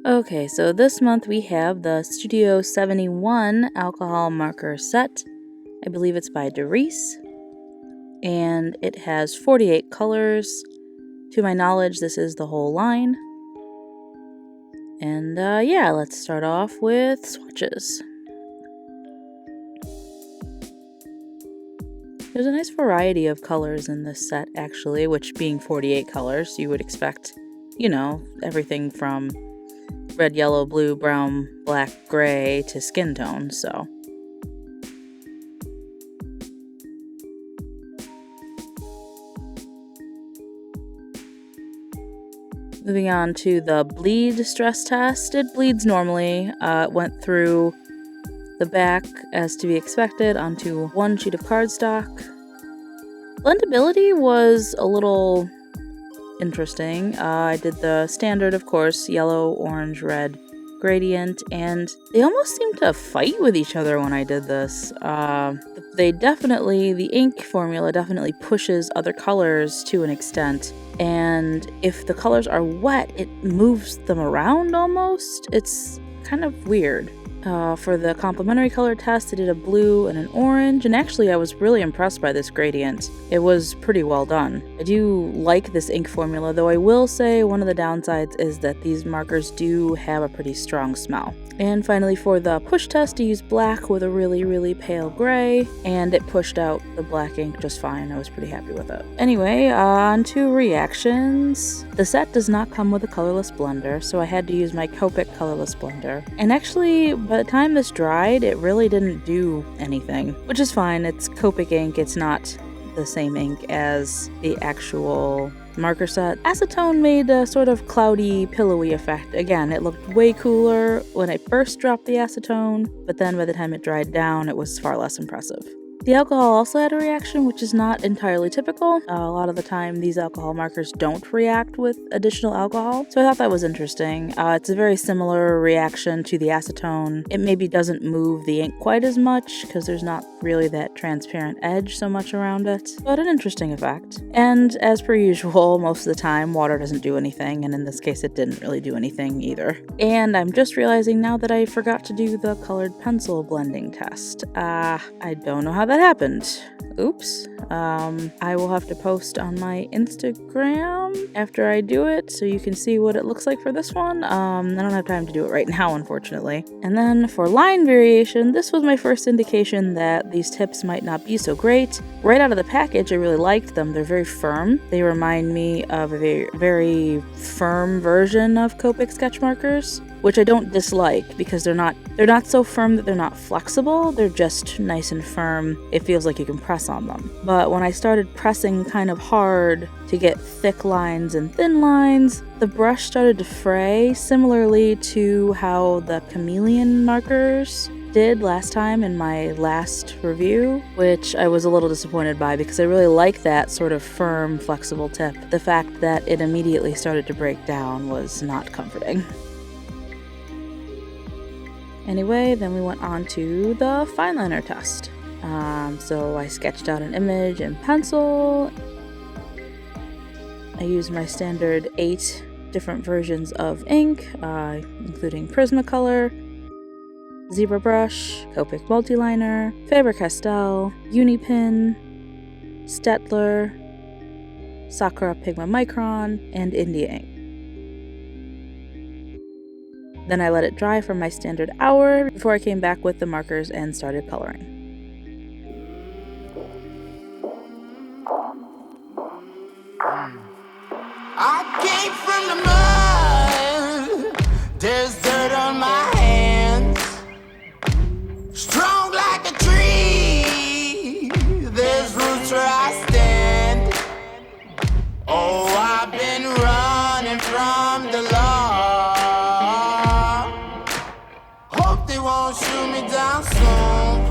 Okay, so this month we have the Studio 71 alcohol marker set. I believe it's by Darice. And it has 48 colors. To my knowledge, this is the whole line. And yeah, let's start off with swatches. There's a nice variety of colors in this set, actually, which being 48 colors, you would expect, you know, everything from red, yellow, blue, brown, black, gray to skin tone, so. Moving on to the bleed stress test. It bleeds normally. It went through the back as to be expected onto one sheet of cardstock. Blendability was a little interesting. I did the standard, of course, yellow, orange, red gradient, and they almost seemed to fight with each other when I did this. The ink formula definitely pushes other colors to an extent, and if the colors are wet, it moves them around almost. It's kind of weird. For the complementary color test, I did a blue and an orange, and actually I was really impressed by this gradient. It was pretty well done. I do like this ink formula, though I will say one of the downsides is that these markers do have a pretty strong smell. And finally, for the push test, I used black with a really, really pale gray, and it pushed out the black ink just fine. I was pretty happy with it. Anyway, on to reactions. The set does not come with a colorless blender, so I had to use my Copic colorless blender. And actually, by the time this dried, it really didn't do anything, which is fine. It's Copic ink. It's not the same ink as the actual marker set. Acetone made a sort of cloudy, pillowy effect. Again, it looked way cooler when I first dropped the acetone, but then by the time it dried down, it was far less impressive. The alcohol also had a reaction, which is not entirely typical. A lot of the time, these alcohol markers don't react with additional alcohol, so I thought that was interesting. It's a very similar reaction to the acetone. It maybe doesn't move the ink quite as much, because there's not really that transparent edge so much around it, but an interesting effect. And as per usual, most of the time, water doesn't do anything, and in this case, it didn't really do anything either. And I'm just realizing now that I forgot to do the colored pencil blending test. I don't know how that happened. Oops. I will have to post on my Instagram after I do it so you can see what it looks like for this one. I don't have time to do it right now, unfortunately. And then for line variation, this was my first indication that these tips might not be so great. Right out of the package, I really liked them. They're very firm. They remind me of a very, very firm version of Copic sketch markers, which I don't dislike because they're not so firm that they're not flexible. They're just nice and firm. It feels like you can press on them. But when I started pressing kind of hard to get thick lines and thin lines, the brush started to fray, similarly to how the chameleon markers did last time in my last review, which I was a little disappointed by because I really like that sort of firm, flexible tip. The fact that it immediately started to break down was not comforting. Anyway, then we went on to the fine liner test. So I sketched out an image in pencil. I used my standard 8 different versions of ink, including Prismacolor, Zebra Brush, Copic Multiliner, Faber-Castell, Unipin, Stettler, Sakura Pigma Micron, and India ink. Then I let it dry for my standard hour before I came back with the markers and started coloring. I came from the mud, there's dirt on my hands. Strong like a tree, there's roots where I stand. Oh, I've been running from the law. Hope they won't shoot me down soon.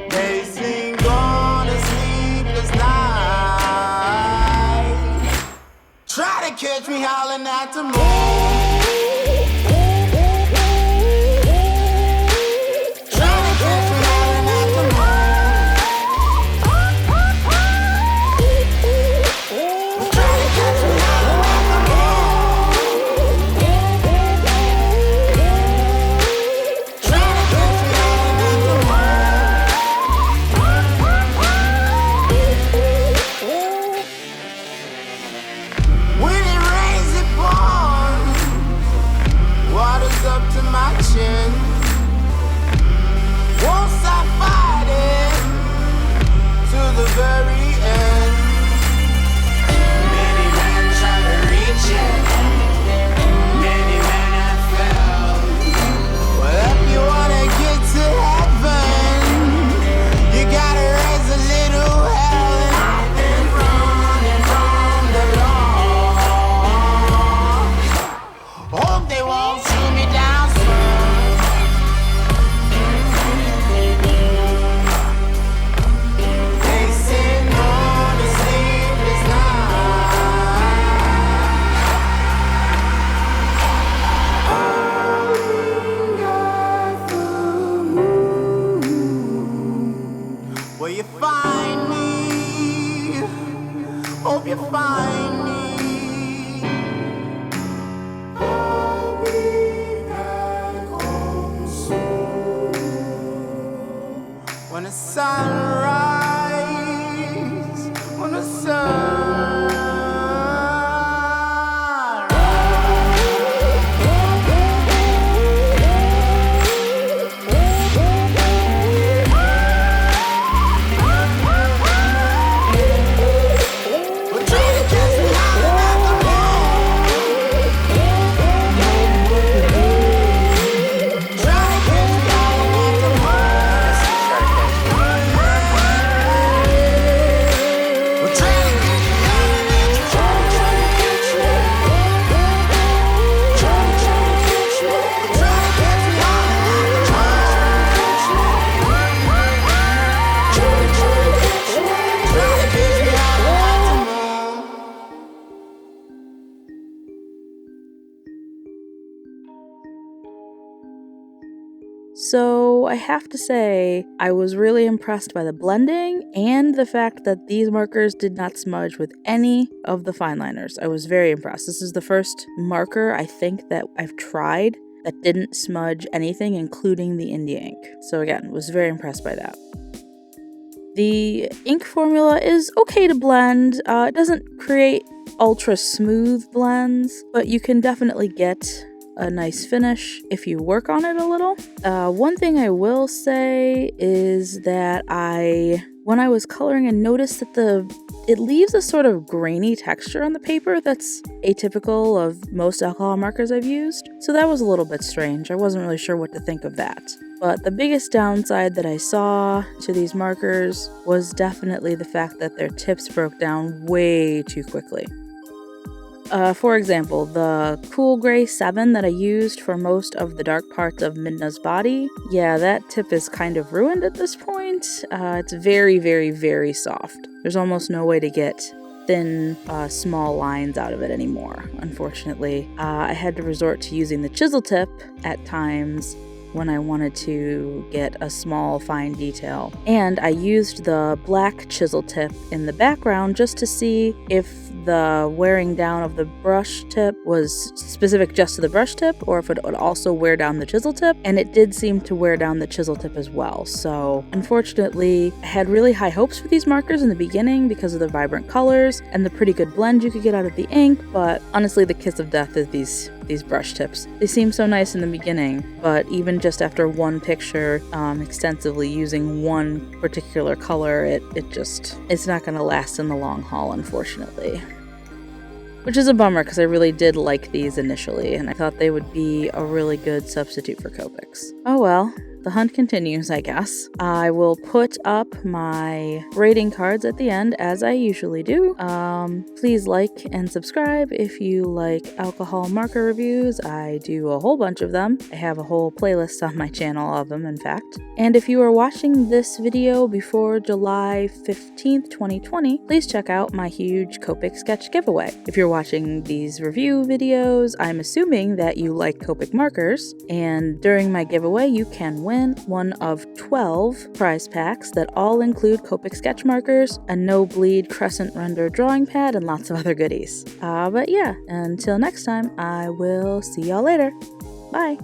They sing on a sleepless night. Try to catch me howling at the moon. Try to Hope you find me. I'll be back home soon. When the sunrise, when the sun. So I have to say, I was really impressed by the blending and the fact that these markers did not smudge with any of the fine liners. I was very impressed. This is the first marker I think that I've tried that didn't smudge anything, including the India ink. So again, was very impressed by that. The ink formula is okay to blend. It doesn't create ultra smooth blends, but you can definitely get a nice finish if you work on it a little. One thing I will say is that when I was coloring, I noticed that it leaves a sort of grainy texture on the paper that's atypical of most alcohol markers I've used. So that was a little bit strange. I wasn't really sure what to think of that. But the biggest downside that I saw to these markers was definitely the fact that their tips broke down way too quickly. For example, the Cool Gray 7 that I used for most of the dark parts of Midna's body, yeah, that tip is kind of ruined at this point. It's very, very, very soft. There's almost no way to get thin, small lines out of it anymore, unfortunately. I had to resort to using the chisel tip at times when I wanted to get a small, fine detail. And I used the black chisel tip in the background just to see if the wearing down of the brush tip was specific just to the brush tip or if it would also wear down the chisel tip, and it did seem to wear down the chisel tip as well. So unfortunately, I had really high hopes for these markers in the beginning because of the vibrant colors and the pretty good blend you could get out of the ink, but honestly the kiss of death is these brush tips. They seem so nice in the beginning, but even just after one picture, extensively using one particular color, it's not going to last in the long haul, unfortunately. Which is a bummer because I really did like these initially, and I thought they would be a really good substitute for Copics. Oh well. The hunt continues, I guess. I will put up my rating cards at the end, as I usually do. Please like and subscribe if you like alcohol marker reviews. I do a whole bunch of them. I have a whole playlist on my channel of them, in fact. And if you are watching this video before July 15th, 2020, please check out my huge Copic sketch giveaway. If you're watching these review videos, I'm assuming that you like Copic markers, and during my giveaway, you can win one of 12 prize packs that all include Copic sketch markers, a no-bleed crescent render drawing pad, and lots of other goodies. But yeah, until next time, I will see y'all later. Bye!